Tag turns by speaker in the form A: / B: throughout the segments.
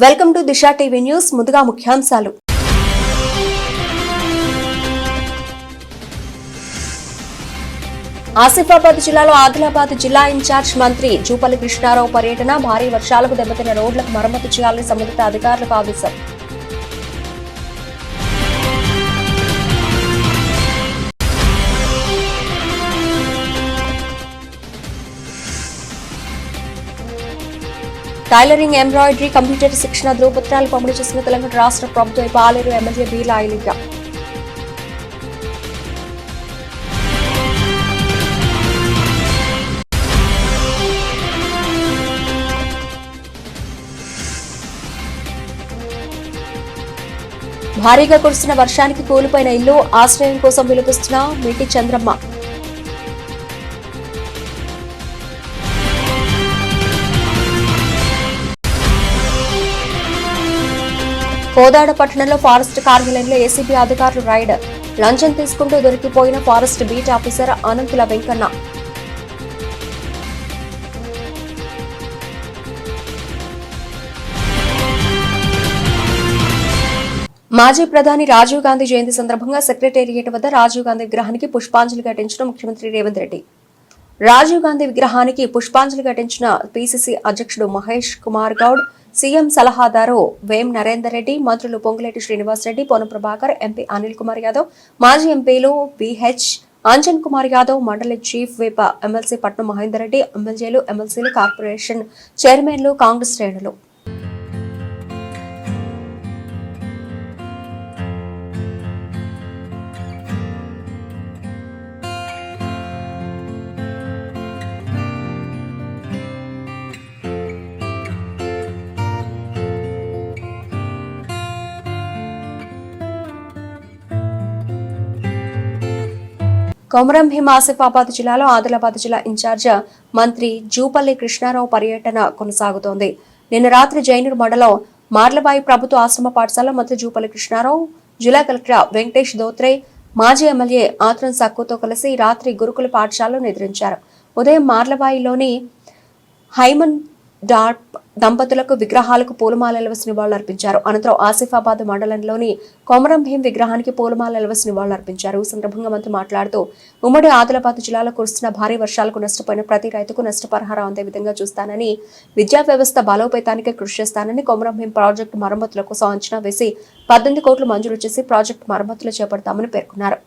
A: Welcome to Disha TV news. ముందుగా ముఖ్యాంశాలు. ఆసిఫాబాద్ జిల్లాలో ఆదిలాబాద్ జిల్లా ఇన్ఛార్జ్ మంత్రి జూపల్లి కృష్ణారావు పర్యటన. భారీ వర్షాలకు దెబ్బతిన్న రోడ్లకు మరమ్మతు చేయాలని సంబంధిత అధికారులకు ఆదేశం. టైలరింగ్, ఎంబ్రాయిడరీ, కంప్యూటర్ శిక్షణ ధ్రువపత్రాలు పంపిణీ చేసిన తెలంగాణ రాష్ట్ర ప్రభుత్వ పాలేరు ఎమ్మెల్యే బి లాయలింగ. భారీగా కురిసిన వర్షానికి కూలిపోయిన ఇల్లు ఆశ్రయం కోసం విలుపిస్తున్న మిటి చంద్రమ్మ. కోదాడ పట్టణంలో ఫారెస్ట్ కార్యాలయంలో ఏసీబీ అధికారులు రైడ్. లంచం తీసుకుంటూ దొరికిపోయిన forest beat officer Ananthula Venkanna. మాజీ ప్రధాని రాజీవ్ గాంధీ జయంతి సందర్భంగా సెక్రటేరియట్ వద్ద రాజీవ్ గాంధీ విగ్రహానికి పుష్పాంజలి ఘటించిన ముఖ్యమంత్రి రేవంత్ రెడ్డి. రాజీవ్ గాంధీ విగ్రహానికి పుష్పాంజలి ఘటించిన పీసీసీ అధ్యక్షుడు మహేష్ కుమార్ గౌడ్, సీఎం సలహాదారు వేం నరేందర్ రెడ్డి, మంత్రులు పొంగులేటి శ్రీనివాసరెడ్డి, పొన్నం ప్రభాకర్, ఎంపీ అనిల్ కుమార్ యాదవ్, మాజీ ఎంపీలు విహెచ్ అంజన్ కుమార్ యాదవ్, మండలి చీఫ్ విప్ ఎమ్మెల్సీ పట్నం మహేందర్ రెడ్డి, ఎమ్మెల్యేలు, ఎమ్మెల్సీలు, కార్పొరేషన్ చైర్మన్లు, కాంగ్రెస్ శ్రేణులు. కొమరం భీం ఆసిఫాబాద్ జిల్లాలో ఆదిలాబాద్ జిల్లా ఇన్ఛార్జ్ మంత్రి జూపల్లి కృష్ణారావు పర్యటన కొనసాగుతోంది. నిన్న రాత్రి జైనూర్ మండలం మార్లబాయి ప్రభుత్వ ఆశ్రమ పాఠశాల మంత్రి జూపల్లి కృష్ణారావు, జిల్లా కలెక్టర్ వెంకటేష్ దోత్రే, మాజీ ఎమ్మెల్యే ఆత్రం సక్కుతో కలిసి రాత్రి గురుకుల పాఠశాలలో నిద్రించారు. ఉదయం మార్లబాయిలోని హైమన్ డాట్ దంపతులకు విగ్రహాలకు పూలమాలలు వేసి నివాళులర్పించారు. అనంతరం ఆసిఫాబాద్ మండలంలోని కొమరం భీం విగ్రహానికి పూలమాలలు వేసి నివాళులర్పించారు. ఈ సందర్భంగా మంత్రి మాట్లాడుతూ ఉమ్మడి ఆదిలాబాద్ జిల్లాలో కురుస్తున్న భారీ వర్షాలకు నష్టపోయిన ప్రతి రైతుకు నష్టపరిహారం అందే విధంగా చూస్తానని, విద్యా వ్యవస్థ బలోపేతానికి కృషి చేస్తానని, కొమరం భీం ప్రాజెక్టు మరమ్మతుల కోసం అంచనా వేసి 18 కోట్లు మంజూరు చేసి ప్రాజెక్టు మరమ్మతులు చేపడతామని పేర్కొన్నారు.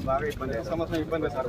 B: బాగా ఇబ్బంది, సంవత్సరం ఇబ్బంది సార్.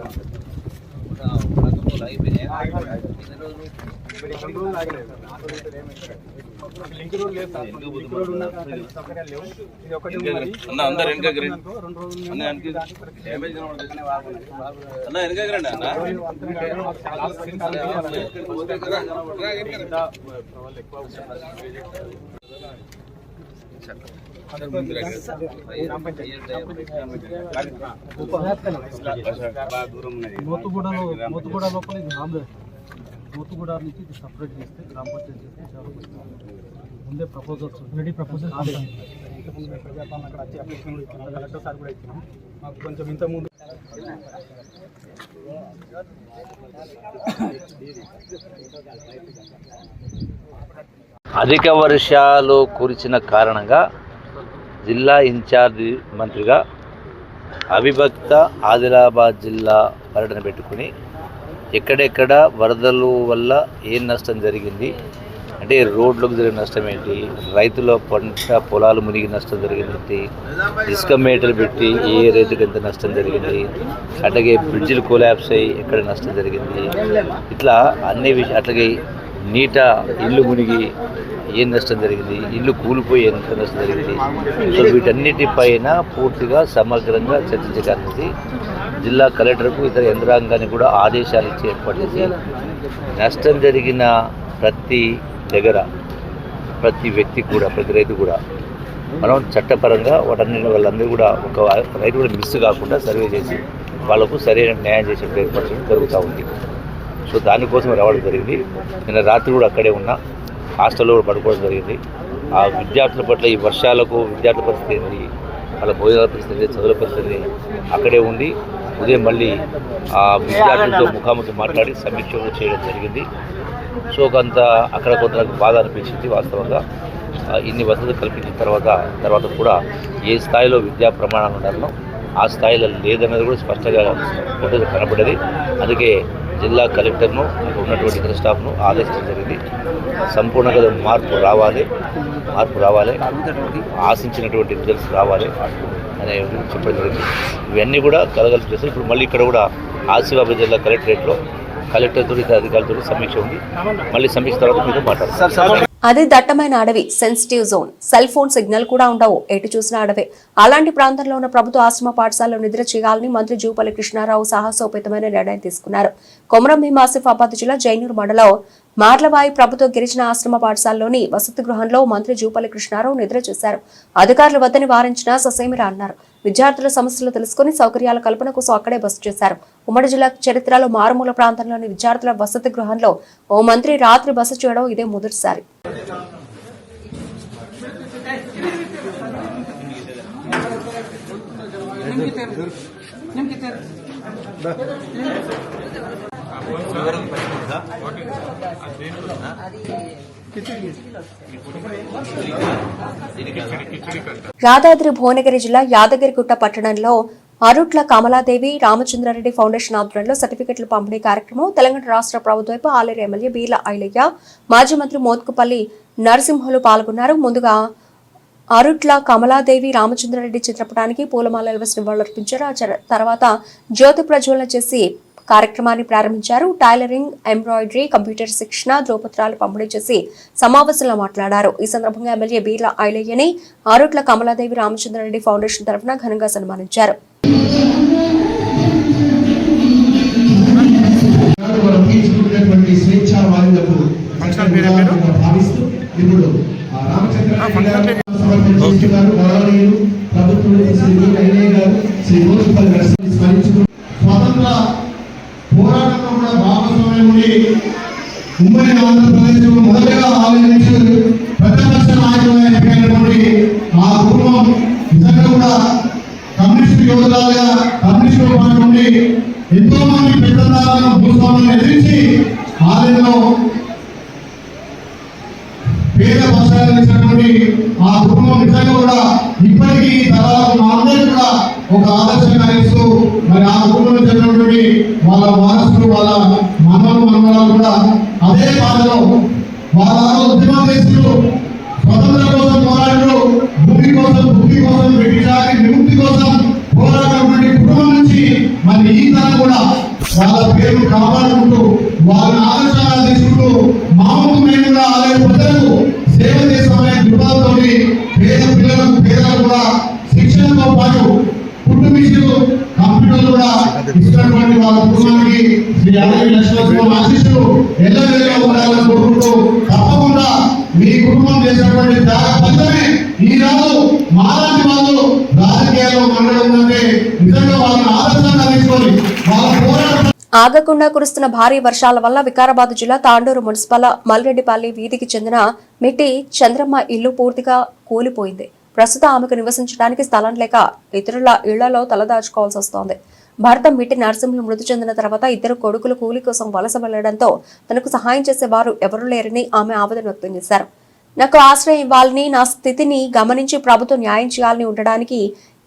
C: మోతుగూడ లోపల ఇది మోతుగూడ నుంచి ఇది సపరేట్ చేస్తే గ్రామ పంచాయతీ చేస్తే ముందే ప్రపోజల్స్ రెడీ ప్రపోజల్స్ ప్రజాపాలన అక్కడ వచ్చి అప్లికేషన్ ఇచ్చినాం, కలెక్టర్ సార్ కూడా ఇచ్చినాం. మాకు కొంచెం ఇంతకుముందు
D: అధిక వర్షాలు కురిసిన కారణంగా జిల్లా ఇన్ఛార్జి మంత్రిగా అవిభక్త ఆదిలాబాద్ జిల్లా పర్యటన పెట్టుకుని ఎక్కడెక్కడ వరదలు వల్ల ఏం నష్టం జరిగింది, అంటే రోడ్లకు జరిగిన నష్టం ఏంటి, రైతుల పంట పొలాలు మునిగి నష్టం జరిగింది, ఇసుక మేటలు పెట్టి ఏ రైతుకి ఎంత నష్టం జరిగింది, అట్లాగే బ్రిడ్జిలు కొలాప్స్ అయ్యి ఎక్కడ నష్టం జరిగింది, ఇట్లా అన్ని అట్లాగే నీట ఇల్లు మునిగి ఏం నష్టం జరిగింది, ఇల్లు కూలిపోయి ఎంత నష్టం జరిగింది, సో వీటన్నిటిపైన పూర్తిగా సమగ్రంగా చర్చించడానికి జిల్లా కలెక్టర్కు ఇతర యంత్రాంగాన్ని కూడా ఆదేశాలు ఇచ్చి ఏర్పాటు చేసి నష్టం జరిగిన ప్రతి దగ్గర ప్రతి వ్యక్తి కూడా ప్రతి రైతు కూడా మనం చట్టపరంగా వాళ్ళందరూ కూడా ఒక రైతు కూడా మిస్ కాకుండా సర్వే చేసి వాళ్ళకు సరైన న్యాయం చేసే ఏర్పాటు జరుగుతూ ఉంది. సో దానికోసం రావడం జరిగింది. నిన్న రాత్రి కూడా అక్కడే ఉన్న హాస్టల్లో కూడా పడుకోవడం జరిగింది. ఆ విద్యార్థుల పట్ల ఈ వర్షాలకు విద్యార్థుల పరిస్థితి ఏంటి, వాళ్ళ భోజనాల పరిస్థితి, చదువుల పరిస్థితి అక్కడే ఉండి ఉదయం మళ్ళీ ఆ విద్యార్థులతో ముఖాముఖి మాట్లాడి సమీక్ష చేయడం జరిగింది. సో కొంత అక్కడ కొంత బాధ అనిపించింది. వాస్తవంగా ఇన్ని వసతులు కల్పించిన తర్వాత కూడా ఏ స్థాయిలో విద్యా ప్రమాణాలు ఉండాలనో ఆ స్థాయిలో లేదన్నది కూడా స్పష్టంగా కనబడ్డది. అందుకే జిల్లా కలెక్టర్ను ఉన్నటువంటి ఇతర స్టాఫ్ను ఆదేశించడం జరిగింది. సంపూర్ణంగా మార్పు రావాలి, ఆశించినటువంటి రిజల్ట్స్ రావాలి అనే చెప్పడం జరిగింది. ఇవన్నీ కూడా కలగలిపి చేస్తారు. ఇప్పుడు మళ్ళీ ఇక్కడ కూడా ఆసిఫాబాద్ జిల్లా కలెక్టరేట్లో కలెక్టర్తో ఇతర అధికారులతో సమీక్ష ఉంది. మళ్ళీ సమీక్ష తర్వాత మీరు మాట్లాడతారు.
A: అది దట్టమైన అడవి, sensitive zone, cell phone signal కూడా ఉండవు, ఎటు చూసిన అడవే. అలాంటి ప్రాంతంలో ఉన్న ప్రభుత్వ ఆశ్రమ పాఠశాలలో నిద్ర చేయాలని మంత్రి జూపల్లి కృష్ణారావు సాహసోపేతమైన నిర్ణయం తీసుకున్నారు. కొమరం భీం ఆసిఫాబాద్ జిల్లా జైనూర్ మండలం మార్లవాయి ప్రభుత్వ గిరిజన ఆశ్రమ పాఠశాలలోని వసతి గృహంలో మంత్రి జూపల్లి కృష్ణారావు నిద్ర చేశారు. అధికారులు వద్దని వారించినా ససేమిరా అన్నారు. విద్యార్థుల సమస్యలు తెలుసుకుని సౌకర్యాల కల్పన కోసం అక్కడే బస చేశారు. ఉమ్మడి జిల్లా చరిత్రలో మారుమూల ప్రాంతంలోని విద్యార్థుల వసతి గృహంలో ఓ మంత్రి రాత్రి బస చేయడం ఇదే మొదటిసారి. యాదాద్రి భువనగిరి జిల్లా యాదగిరిగుట్ట పట్టణంలో అరుట్ల కమలాదేవి రామచంద్రారెడ్డి ఫౌండేషన్ ఆధ్వర్యంలో సర్టిఫికెట్ల పంపిణీ కార్యక్రమం తెలంగాణ రాష్ట్ర ప్రభుత్వపు ఆలేరు ఎమ్మెల్యే బీర్ల ఐలయ్య, మాజీ మంత్రి మోత్కుపల్లి నరసింహులు పాల్గొన్నారు. ముందుగా అరుట్ల కమలాదేవి రామచంద్రారెడ్డి చిత్రపటానికి పూలమాలలు వేసి నివాళులర్పించారు. ఆ తర్వాత జ్యోతి ప్రజ్వలన చేసి కార్యక్రమాన్ని ప్రారంభించారు. టైలరింగ్, ఎంబ్రాయిడరీ, కంప్యూటర్ శిక్షణ, ధ్రువపత్రాలు పంపిణీ చేసి సమావేశంలో మాట్లాడారు. ఈ సందర్భంగా ఎమ్మెల్యే బీర్ల ఐలయ్యని అరుట్ల కమలాదేవి రామచంద్రారెడ్డి ఫౌండేషన్ తరఫున ఘనంగా సన్మానించారు.
E: పోరాటంలో కూడా భాగస్వామ్యం ఉండి ఉమ్మడి ఆంధ్రప్రదేశ్ మొదటగా ఆలోచించి ప్రతిపక్ష నాయకులైనటువంటి ఆ కుటుంబం నిజంగా కూడా కమ్యూనిస్టు యోధులుగా కమ్యూనిస్టు పార్టీ నుండి ఎంతో మంది పెద్దలను భూస్వాములను ఎదిరించి ఆలయంలో పేద పక్షాలైనటువంటి ఆ కుటుంబం నిజంగా కూడా ఇప్పటికీ తరాలకు మా అందరూ కూడా ఒక ఆదర్శంగా ఇస్తూ మరి ఆ కుటుంబంలో చెందినటువంటి వాళ్ళ వారసులు, వాళ్ళ మనవరాలు కూడా అదే బాధలో వాళ్ళ ఉద్యమం చేస్తూ స్వతంత్రం కోసం పోరాడు, భూమి కోసం, భూమి కోసం, బ్రిటిషారి విముక్తి కోసం పోరాడినటువంటి కుటుంబం నుంచి మరి ఈ తరం కూడా వాళ్ళ పేరు కాపాడుకుంటూ వాళ్ళని ఆదర్శంగా తీసుకుంటూ మామూలు మేము కూడా ఆలయ ప్రజలకు సేవ చేస్తామనే దృఢంతో పేద పిల్లలకు కూడా శిక్షణతో పాటు కుటుంబ మిషన్లు, కంప్యూటర్లు కూడా ఇచ్చినటువంటి వాళ్ళ కుటుంబానికి శ్రీ 60 లక్షల ఆశిస్సులు ఎల్లవేళ ఉండాలని కోరుకుంటూ తప్పకుండా మీ కుటుంబం చేసినటువంటి త్యాగ ఫలితమే ఈనాడు మాలాంటి వాళ్ళు రాజకీయాల్లో మండలంటే నిజంగా వాళ్ళని ఆదర్శంగా తీసుకొని వాళ్ళ పోరాటం.
A: ఆగకుండా కురుస్తున్న భారీ వర్షాల వల్ల వికారాబాద్ జిల్లా తాండూరు మున్సిపల్ మల్రెడ్డిపల్లి వీధికి చెందిన మిట్టి చంద్రమ్మ ఇల్లు పూర్తిగా కూలిపోయింది. ప్రస్తుతం ఆమెకు నివసించడానికి స్థలం లేక ఇతరుల ఇళ్లలో తలదాచుకోవాల్సి వస్తోంది. భర్త మిట్టి నరసింహులు మృతి చెందిన తర్వాత ఇద్దరు కొడుకులు కూలి కోసం వలస వెళ్లడంతో తనకు సహాయం చేసేవారు ఎవరూ లేరని ఆమె ఆవేదన వ్యక్తం చేశారు. నాకు ఆశ్రయం ఇవ్వాలని, నా స్థితిని గమనించి ప్రభుత్వం న్యాయం చేయాలని, ఉండడానికి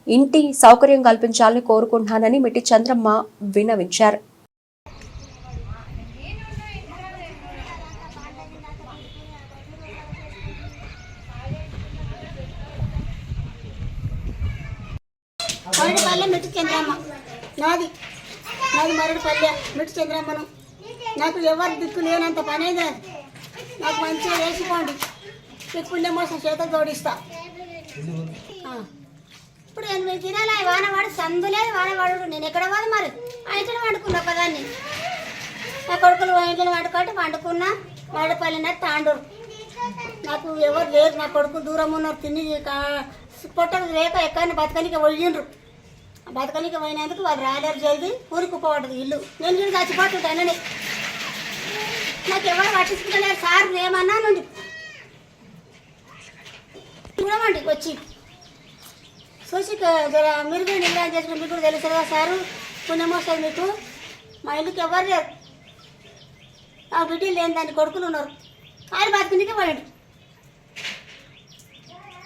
A: ఇంటి సౌకర్యం కల్పించాలని కోరుకుంటున్నానని మిట్టి చంద్రమ్మ విన్నవించారు.
F: మిట్టి చంద్రమ్మ నాది మరడిపల్లె మిట్టి చంద్రమ్మను. నాకు ఎవరు దిక్కు లేనంత పని అయింది. నాకు మంచిగా వేసుకోండి, మీకు పుణ్యం కోసం చేత జోడిస్తా. ఇప్పుడు 8 దినాలు వానవాడు సందు లేదు, వానవాడు నేను ఎక్కడ పోదు మరి ఆ ఇంట్లో వండుకున్నా ఒకదాన్ని. నా కొడుకులు ఇంట్లో వండుకున్నా. వాడపల్లిన తాండూరు. నాకు ఎవరు లేరు, నా కొడుకు దూరం ఉన్నారు, తిని పొట్టలు లేక ఎక్కడిని బతకనికి పోయిండ్రు. బతకనికి పోయినందుకు వాళ్ళు రాలేరు, జల్దీ ఊరికి పోవడదు ఇల్లు. నేను చూసి చచ్చిపోతుంటానని నాకు ఎవరు పట్టించుకుంటలేరు. సార్ ఏమన్నా నుండి చూడమండి వచ్చి చూసి మీరు కూడా నిర్ణయం చేసుకుని మీకు కూడా తెలుసు కదా సారు, పుణ్యం వస్తుంది మీకు. మా ఇల్లుకి ఎవరు లేరు, ఆ బిడ్డలు లేని దాని కొడుకులు ఉన్నారు, ఆయన బతుకునికే పోయండి.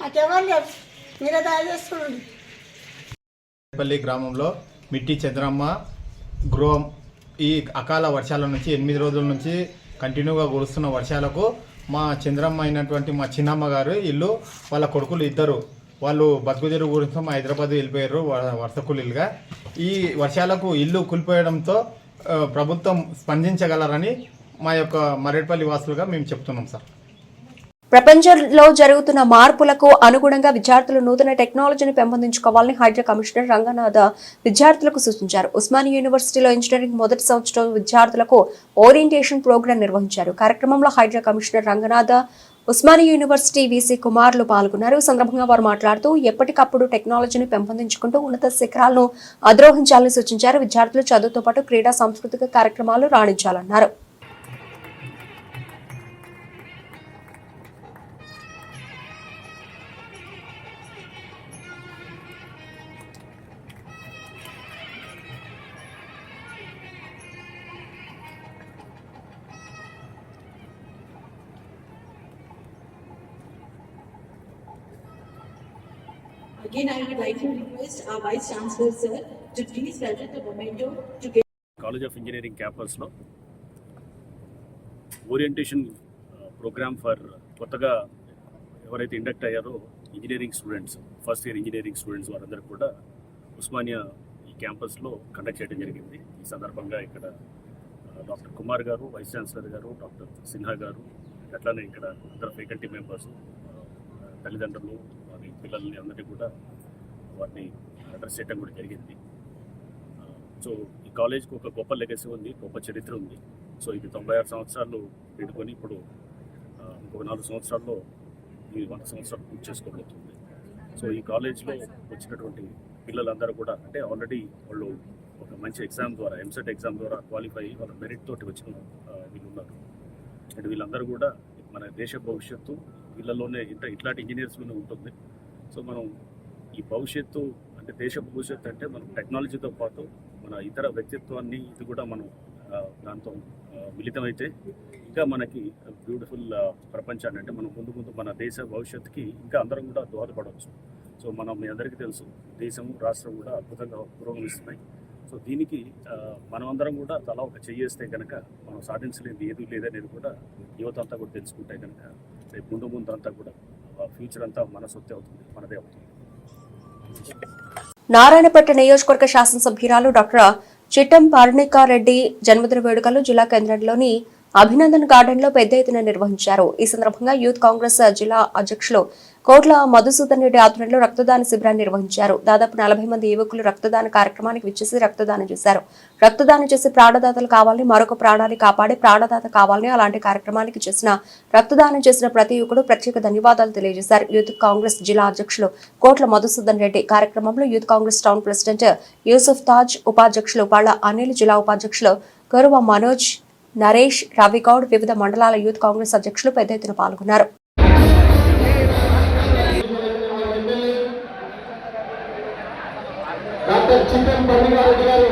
F: నాకెవరు లేరు, మీరే దయ చేసుకోండి.
G: పల్లి గ్రామంలో మిట్టి చంద్రమ్మ గృహం ఈ అకాల వర్షాల నుంచి 8 రోజుల నుంచి కంటిన్యూగా కురుస్తున్న వర్షాలకు మా చంద్రమ్మ అయినటువంటి మా చిన్నమ్మ గారు ఇల్లు వాళ్ళ కొడుకులు ఇద్దరు వాళ్ళు బతుకుదెరువు గురించి మా హైదరాబాద్ వెళ్ళిపోయారు వరుస కూలీలుగా. ఈ వర్షాలకు ఇల్లు కూలిపోయడంతో ప్రభుత్వం స్పందించగలరని మా యొక్క మరేడ్పల్లి వాసులుగా మేము చెప్తున్నాం సార్.
A: ప్రపంచంలో జరుగుతున్న మార్పులకు అనుగుణంగా విద్యార్థులు నూతన టెక్నాలజీని పెంపొందించుకోవాలని హైడ్రా కమిషనర్ రంగనాథ్ విద్యార్థులకు సూచించారు. ఉస్మానియా యూనివర్సిటీలో ఇంజనీరింగ్ మొదటి సంవత్సరం విద్యార్థులకు ఓరియంటేషన్ ప్రోగ్రాం నిర్వహించారు. కార్యక్రమంలో Hydraa commissioner Ranganath, Osmania university VC కుమార్లు పాల్గొన్నారు. ఈ సందర్భంగా వారు మాట్లాడుతూ ఎప్పటికప్పుడు టెక్నాలజీని పెంపొందించుకుంటూ ఉన్నత శిఖరాలను అధిరోహించాలని సూచించారు. విద్యార్థులు చదువుతో పాటు క్రీడా సాంస్కృతిక కార్యక్రమాలు రాణించాలన్నారు.
H: Again, I would like to request our Vice Chancellor, sir, to please present a memento to get
I: College of Engineering campusలో ఓరియంటేషన్ ప్రోగ్రామ్ ఫర్ కొత్తగా ఎవరైతే ఇండక్ట్ అయ్యారో engineering students, first year engineering students వారందరూ కూడా ఉస్మానియా ఈ క్యాంపస్లో కండక్ట్ చేయడం జరిగింది. ఈ సందర్భంగా ఇక్కడ డాక్టర్ కుమార్ గారు, వైస్ ఛాన్సలర్ గారు, డాక్టర్ సిన్హా గారు, అట్లానే ఇక్కడ అందరు ఫ్యాకల్టీ మెంబర్స్, తల్లిదండ్రులు, వారి పిల్లల్ని అందరినీ కూడా వారిని అడ్రస్ చేయడం కూడా జరిగింది. సో ఈ కాలేజ్కి ఒక గొప్ప లెగసీ ఉంది, గొప్ప చరిత్ర ఉంది. సో ఇది 96 సంవత్సరాలు పెట్టుకొని ఇప్పుడు ఇంకొక 4 సంవత్సరాల్లో ఈ 100 సంవత్సరాలు పూర్తి చేసుకోబోతుంది. సో ఈ కాలేజ్లో వచ్చినటువంటి పిల్లలందరూ కూడా అంటే ఆల్రెడీ వాళ్ళు ఒక మంచి ఎగ్జామ్ ద్వారా, ఎంసెట్ ఎగ్జామ్ ద్వారా క్వాలిఫై అయ్యి వాళ్ళ మెరిట్ తోటి వచ్చిన వీళ్ళు ఉన్నారు. అంటే వీళ్ళందరూ కూడా మన దేశ భవిష్యత్తు వీళ్ళలోనే ఇట్లాంటి ఇంజనీర్స్లోనే ఉంటుంది. సో మనం ఈ భవిష్యత్తు అంటే దేశ భవిష్యత్తు అంటే మనం టెక్నాలజీతో పాటు మన ఇతర వ్యక్తిత్వాన్ని ఇది కూడా మనం దాంతో మిళితమైతే ఇంకా మనకి బ్యూటిఫుల్ ప్రపంచాన్ని అంటే మనం ముందు మన దేశ భవిష్యత్తుకి ఇంకా అందరం కూడా దోహదపడవచ్చు. సో మనం మీ అందరికీ తెలుసు దేశము రాష్ట్రం కూడా అద్భుతంగా పురోగమిస్తున్నాయి. సో దీనికి మనమందరం కూడా తలా ఒక చెయ్యేస్తే కనుక మనం సాధించలేనిది ఏది లేదనేది కూడా యువత అంతా కూడా తెలుసుకుంటే కనుక రేపు ముందు అంతా కూడా ఫ్యూచర్ అంతా మన సొత్తే అవుతుంది, మనదే అవుతుంది.
A: నారాయణపేట నియోజకవర్గ శాసనసభ్యురాలు డాక్టర్ చిట్టం పర్ణికారెడ్డి జన్మదిన వేడుకలు జిల్లా కేంద్రంలోని అభినందన్ గార్డెన్ లో పెద్ద ఎత్తున నిర్వహించారు. ఈ సందర్భంగా యూత్ కాంగ్రెస్ జిల్లా అధ్యక్షులు కోట్ల మధుసూదన్ రెడ్డి ఆధ్వర్యంలో రక్తదాన శిబిరాన్ని నిర్వహించారు. దాదాపు 40 మంది యువకులు రక్తదాన కార్యక్రమానికి విచ్చేసి రక్తదానం చేశారు. రక్తదానం చేసి ప్రాణదాతలు కావాలని, మరొక ప్రాణాన్ని కాపాడే ప్రాణదాత కావాలని, అలాంటి కార్యక్రమానికి రక్తదానం చేసిన ప్రతి యువకుడు ప్రత్యేక ధన్యవాదాలు తెలియజేశారు. యూత్ కాంగ్రెస్ జిల్లా అధ్యక్షులు కోట్ల మధుసూదన్ రెడ్డి కార్యక్రమంలో youth Congress town president Yusuf Taj, ఉపాధ్యక్షులు పళ్ళ అనిల్, జిల్లా ఉపాధ్యక్షులు కరువ మనోజ్, నరేష్, రవిగౌడ్, వివిధ మండలాల యూత్ కాంగ్రెస్ అధ్యక్షులు పెద్ద ఎత్తున పాల్గొన్నారు.
E: డాక్టర్ చిట్టం పర్ణికారెడ్డి గారు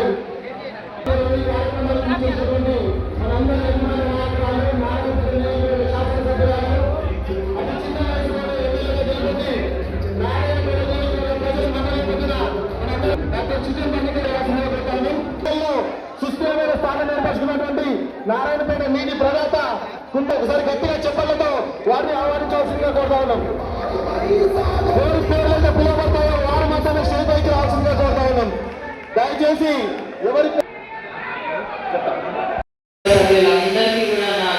E: సుస్థిరమైన స్థానం ఏర్పరచుకున్నటువంటి నారాయణపేట నీటి ప్రదాత కుంట ఒకసారి గట్టిగా చెప్పలతో వారిని ఆహ్వానించవలసిందిగా కోరుతా ఉన్నాం. ఎవరి పేర్లైతే పిలువబడతాయో వారు మాత్రమే స్టేజ్ పైకి రావాల్సిందిగా కోరుతా ఉన్నాం. దయచేసి ఎవరికి
J: అందరికీ కూడా నా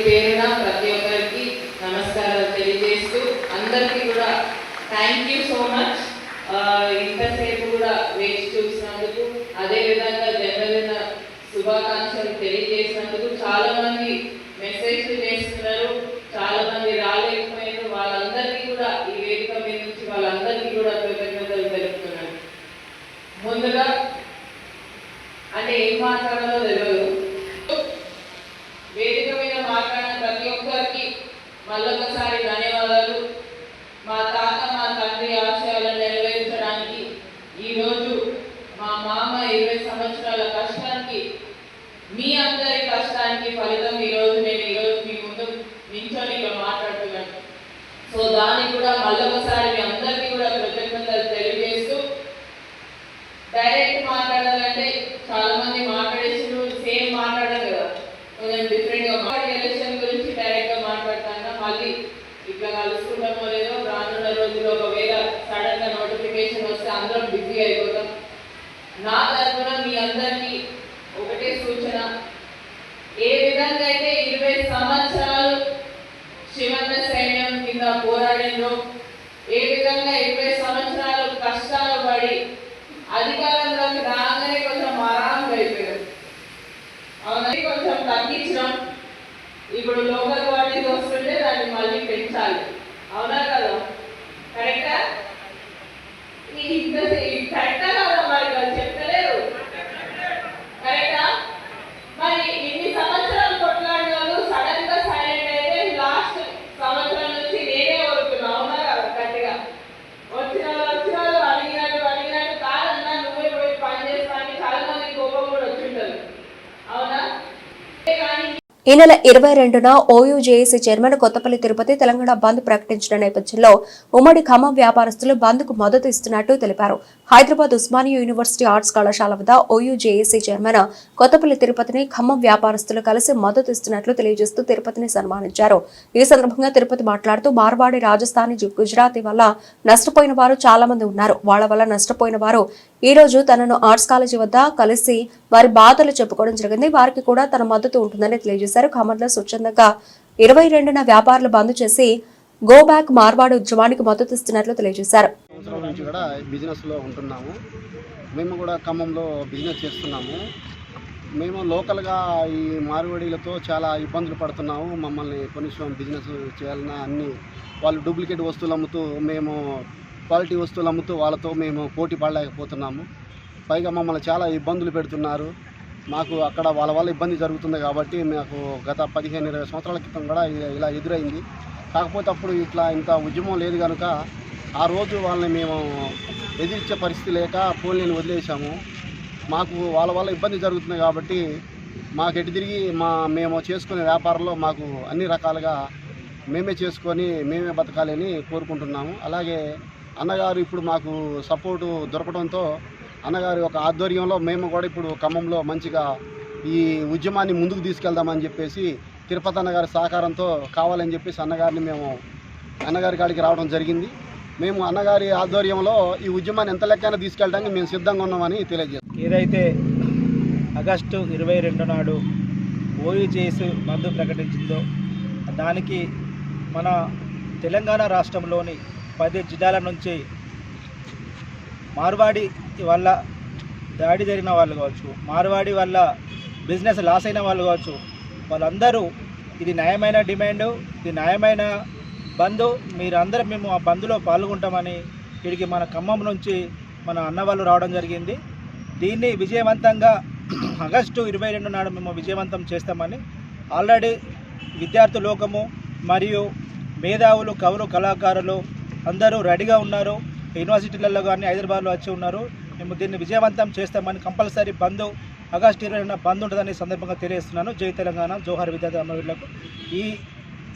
J: పేరున ప్రతి ఒక్కరికి నమస్కారాలు తెలియజేస్తూ అందరికీ కూడా థ్యాంక్ యూ సో మచ్ ఇంతసేపు కూడా వేచి చూసినందుకు, అదేవిధంగా జన్మదిన శుభాకాంక్షలు తెలియజేసినందుకు చాలా మంది మెసేజ్లు చేస్తున్నారు, చాలా మంది రాలేకపోయినారు. వాళ్ళందరికీ కూడా ఈ వేదిక మీద నుంచి వాళ్ళందరికీ కూడా కృతజ్ఞతలు తెలుపుతున్నాను. ముందుగా అంటే ఏం మాట్లాడాలో తెలియదు, వేదిక మీద మాట్లాడిన ప్రతి ఒక్కరికి మళ్ళొకసారి ధన్యవాదాలు. మా తాత మా తండ్రి ఆశయాలను నెరవేర్చడానికి ఈరోజు మా మామ 20 సంవత్సరాల కష్టానికి, మీ అందరి కష్టానికి ఫలితం ఈరోజు నేను మీ ముందు నించొని ఇక్కడ మాట్లాడుతున్నాను. సో దానికి కూడా మళ్ళొకసారి మీ అందరికీ కూడా కృతజ్ఞతలు తెలియజేస్తూ, డైరెక్ట్ మాట్లాడాలంటే చాలా మంది మాట్లాడేసి సేమ్ మాట్లాడారు కదా, కొంచెం డిఫరెంట్గా ఎలక్షన్ గురించి డైరెక్ట్గా మాట్లాడతాను. మళ్ళీ ఇట్లా కలుసుకుంటామో లేదో రానున్న రోజుల్లో ఒకవేళ సడన్గా నోటిఫికేషన్ వస్తే అందరం బిజీ అయిపోతాం. నా తరఫున మీ అందరికీ ఒకటే సూచన, ఏ విధంగా అయితే 20 సంవత్సరాలు శివన్న సైన్యం కింద పోరాడిందో, ఏ విధంగా 20 సంవత్సరాలు కష్టాలు పడి అధికారంలోకి రాగానే కొంచెం ఆరాంగా అయిపోయారు. అవునని కొంచెం తగ్గించడం, ఇప్పుడు లోకల్ బాడీస్ వస్తుంటే దాన్ని మళ్ళీ పెంచాలి. అవునా కదా? కరెక్టా? కరెక్టా కదా? మరి చెప్తలేరు. కరెక్టా? మరి ఇన్ని సంవత్సరాలు కొట్లాడిన వాళ్ళు సడన్ గా సైలెంట్ అయితే లాస్ట్ సంవత్సరం నుంచి నేనే వరుకున్నా. అవునా కదా? గట్టిగా వచ్చిన వాళ్ళు అడిగినట్టు కాదన్నా నువ్వే పోయి పని చేస్తానికి చాలా మంది కోపం కూడా వచ్చింటారు. అవునా? కానీ
A: ఈ నెల 22న ఓయూజేఏసీ చైర్మన్ కొత్తపల్లి తిరుపతి తెలంగాణ బంద్ ప్రకటించిన నేపథ్యంలో ఉమ్మడి ఖమ్మం వ్యాపారస్తులు బంద్ కు మద్దతు ఇస్తున్నట్టు తెలిపారు. హైదరాబాద్ ఉస్మానియా యూనివర్సిటీ ఆర్ట్స్ కళాశాల వద్ద ఓయూజేఏసీ చైర్మన్ కొత్తపల్లి తిరుపతిని ఖమ్మం వ్యాపారస్తులు కలిసి మద్దతు ఇస్తున్నట్లు తెలియజేస్తూ తిరుపతిని సన్మానించారు. ఈ సందర్భంగా తిరుపతి మాట్లాడుతూ మార్వాడి, రాజస్థానీ, గుజరాతీ వల్ల నష్టపోయిన వారు చాలా మంది ఉన్నారు. వాళ్ల వల్ల నష్టపోయిన వారు ఈ రోజు తనను ఆర్ట్స్ కాలేజీ వద్ద కలిసి వారి బాధలు చెప్పుకోవడం జరిగింది. వారికి కూడా తన మద్దతు ఉంటుందని తెలియజేశారు. ఖమ్మంలో స్వచ్ఛందంగా 22న వ్యాపారులు బంద్ చేసి గో బ్యాక్ మార్వాడి ఉద్యమానికి మద్దతు ఇస్తున్నట్లు తెలియజేశారు.
B: సంవత్సరాల నుంచి కూడా బిజినెస్ లో ఉంటున్నాము. మేము కూడా ఖమ్మంలో బిజినెస్ చేస్తున్నాము. మేము లోకల్గా ఈ మార్వాడీలతో చాలా ఇబ్బందులు పడుతున్నాము. మమ్మల్ని కొంచెం బిజినెస్ చేయాలన్నా అన్ని వాళ్ళు డూప్లికేట్ వస్తువులు అమ్ముతూ, మేము క్వాలిటీ వస్తువులు అమ్ముతూ వాళ్ళతో మేము పోటీ పడలేకపోతున్నాము. పైగా మమ్మల్ని చాలా ఇబ్బందులు పెడుతున్నారు. మాకు అక్కడ వాళ్ళ వల్ల ఇబ్బంది జరుగుతుంది కాబట్టి మాకు గత 15-20 సంవత్సరాల క్రితం కూడా ఇలా ఎదురైంది. కాకపోతే అప్పుడు ఇంత ఉద్యమం లేదు కనుక ఆ రోజు వాళ్ళని మేము ఎదిరించే పరిస్థితి లేక పోలీని వదిలేసాము. మాకు వాళ్ళ వల్ల ఇబ్బంది జరుగుతుంది కాబట్టి మాకు ఎటు తిరిగి మేము చేసుకునే వ్యాపారంలో మాకు అన్ని రకాలుగా మేమే చేసుకొని మేమే బతకాలని కోరుకుంటున్నాము. అలాగే అన్నగారు ఇప్పుడు మాకు సపోర్టు దొరకడంతో అన్నగారి ఒక ఆధ్వర్యంలో మేము కూడా ఇప్పుడు ఖమ్మంలో మంచిగా ఈ ఉద్యమాన్ని ముందుకు తీసుకెళ్దామని చెప్పేసి తిరుపతి అన్నగారి సహకారంతో కావాలని చెప్పేసి అన్నగారి కాడికి రావడం జరిగింది. మేము అన్నగారి ఆధ్వర్యంలో ఈ ఉద్యమాన్ని ఎంత లెక్కైనా తీసుకెళ్ళడానికి మేము సిద్ధంగా ఉన్నామని తెలియజేస్తాం.
C: ఏదైతే ఆగస్టు 22 నాడు ఓయూజేఏసీ బంద్ ప్రకటించిందో దానికి మన తెలంగాణ రాష్ట్రంలోని 10 జిల్లాల నుంచి మార్వాడి వల్ల దాడి జరిగిన వాళ్ళు కావచ్చు, మార్వాడి వల్ల బిజినెస్ లాస్ అయిన వాళ్ళు కావచ్చు, వాళ్ళందరూ ఇది న్యాయమైన డిమాండు, ఇది న్యాయమైన బంద్, మీరందరూ మేము ఆ బంద్లో పాల్గొంటామని ఇక్కడికి మన ఖమ్మం నుంచి మన అన్న వాళ్ళు రావడం జరిగింది. దీన్ని విజయవంతంగా ఆగస్టు 22 నాడు మేము విజయవంతం చేస్తామని ఆల్రెడీ విద్యార్థి లోకము మరియు మేధావులు, కవులు, కళాకారులు అందరూ రెడీగా ఉన్నారు. యూనివర్సిటీలలో కానీ హైదరాబాద్లో వచ్చి ఉన్నారు. మేము దీన్ని విజయవంతం చేస్తామని కంపల్సరీ బంద్ ఆగస్టు 22న బంద్ ఉంటుందని సందర్భంగా తెలియజేస్తున్నాను. జై తెలంగాణ, జోహార్ విద్యార్థి అమరులకు.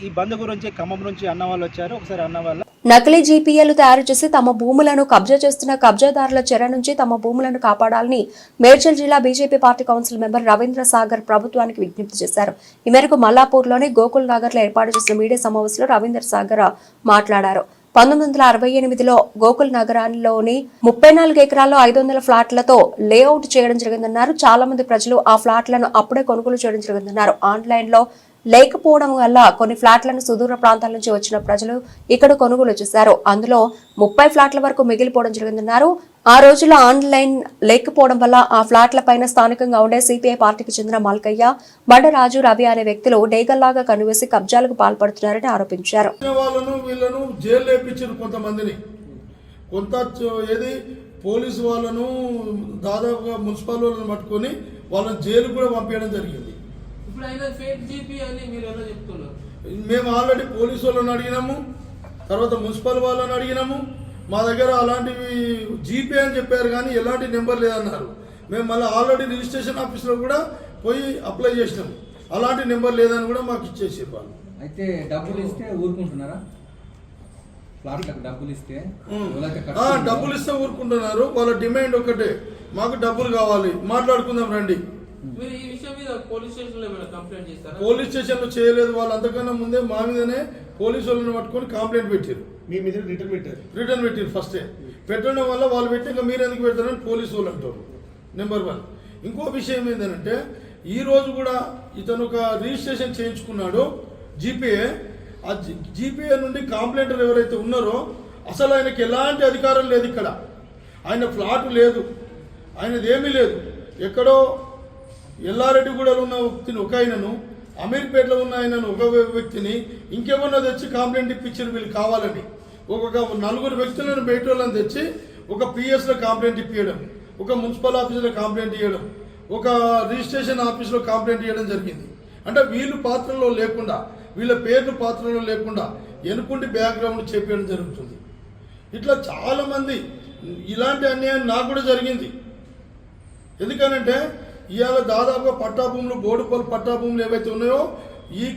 C: ఈ బంద్ గురించి ఖమ్మం నుంచి అన్న వాళ్ళు వచ్చారు. ఒకసారి అన్న వాళ్ళ
A: నకిలీ జీపీఏలు తయారు చేసి తమ భూములను కబ్జా చేస్తున్న కబ్జాదారుల చెర నుంచి తమ భూములను కాపాడాలని మేడ్చల్ జిల్లా BJP party council member Ravindra Sagar ప్రభుత్వానికి విజ్ఞప్తి చేశారు. ఈ మేరకు మల్లాపూర్లోని గోకుల్ నగర్ లో ఏర్పాటు చేసిన మీడియా సమావేశంలో రవీంద్ర సాగర్ మాట్లాడారు. 1968లో గోకుల్ నగరాల్లోని 34 ఎకరాల్లో 500 ఫ్లాట్లతో లేఅవుట్ చేయడం జరిగిందన్నారు. చాలా మంది ప్రజలు ఆ ఫ్లాట్లను అప్పుడే కొనుగోలు చేయడం జరిగిందన్నారు. ఆన్లైన్ లో లేకపోవడం వల్ల కొన్ని ఫ్లాట్లను సుదూర ప్రాంతాల నుంచి వచ్చిన ప్రజలు ఇక్కడ కొనుగోలు చేశారు. అందులో 30 ఫ్లాట్ల వరకు మిగిలిపోవడం జరిగిందన్నారు. ఆ రోజుల్లో ఆన్లైన్ లేకపోవడం వల్ల ఆ ఫ్లాట్ల పైన స్థానికంగా ఉండే సిపిఐ పార్టీకి చెందిన మల్కయ్య, బండరాజు, రవి అనే వ్యక్తులు డేగల్లాగా కనువేసి కబ్జాలకు పాల్పడుతున్నారని ఆరోపించారు.
E: పోలీసు వాళ్ళను దాదాపుగా మున్సిపల్ వాళ్ళని పట్టుకొని వాళ్ళని జైలు కూడా పంపించడం జరిగింది. మేము ఆల్రెడీ పోలీసు వాళ్ళని అడిగినాము, తర్వాత మున్సిపల్ వాళ్ళని అడిగినాము. మా దగ్గర అలాంటివి జీపే అని చెప్పారు కానీ ఎలాంటి నెంబర్ లేదన్నారు. మేము మళ్ళీ ఆల్రెడీ రిజిస్ట్రేషన్ ఆఫీస్లో కూడా పోయి అప్లై చేసినాము, అలాంటి నెంబర్ లేదని కూడా మాకు ఇచ్చేసారు వాళ్ళు.
C: అయితే డబ్బులు ఇస్తే ఊరుకుంటున్నారా? డబ్బులు ఇస్తే
E: ఊరుకుంటున్నారు. వాళ్ళ డిమాండ్ ఒకటే, మాకు డబ్బులు కావాలి, మాట్లాడుకుందాం రండి. పోలీస్ స్టేషన్ లో చేయలేదు. వాళ్ళు అంతకన్నా ముందే మా మీదనే పోలీసు వాళ్ళని పట్టుకొని కంప్లైంట్ పెట్టారు.
B: మీ మీద రిటర్న్
E: పెట్టారు. ఫస్టే పెట్టడం వల్ల వాళ్ళు పెట్టి ఇంకా మీరు ఎందుకు పెడతారని పోలీసు వాళ్ళు అంటారు. నెంబర్ 1. ఇంకో విషయం ఏంటంటే ఈ రోజు కూడా ఇతను ఒక రిజిస్ట్రేషన్ చేయించుకున్నాడు జీపే. ఆ జీపీఏ నుండి కాంప్లైంటర్ ఎవరైతే ఉన్నారో అసలు ఆయనకి ఎలాంటి అధికారం లేదు. ఇక్కడ ఆయన ఫ్లాట్ లేదు, ఆయనది ఏమీ లేదు. ఎక్కడో ఎల్లారెడ్డిగూడలో ఉన్న వ్యక్తిని ఒక ఆయనను, అమీర్పేటలో ఉన్న ఆయనను ఒక వ్యక్తిని, ఇంకెవరినో తెచ్చి కాంప్లైంట్ ఇప్పించారు వీళ్ళు కావాలని. ఒక్కొక్క 4 వ్యక్తులను బయట వాళ్ళని తెచ్చి ఒక పిఎస్లో కాంప్లైంట్ ఇప్పించడం, ఒక మున్సిపల్ ఆఫీసులో కాంప్లైంట్ ఇవ్వడం, ఒక రిజిస్ట్రేషన్ ఆఫీసులో కాంప్లైంట్ ఇవ్వడం జరిగింది. అంటే వీళ్ళు పాత్రలో లేకుండా, వీళ్ళ పేర్లు పాత్రలో లేకుండా ఎనుకుండి బ్యాక్గ్రౌండ్ చెప్పడం జరుగుతుంది. ఇట్లా చాలామంది ఇలాంటి అన్యాయం నాకు కూడా జరిగింది. ఎందుకనంటే ఇవాళ దాదాపుగా పట్టాభూములు, బోడుపల్లి పట్టాభూములు ఏవైతే ఉన్నాయో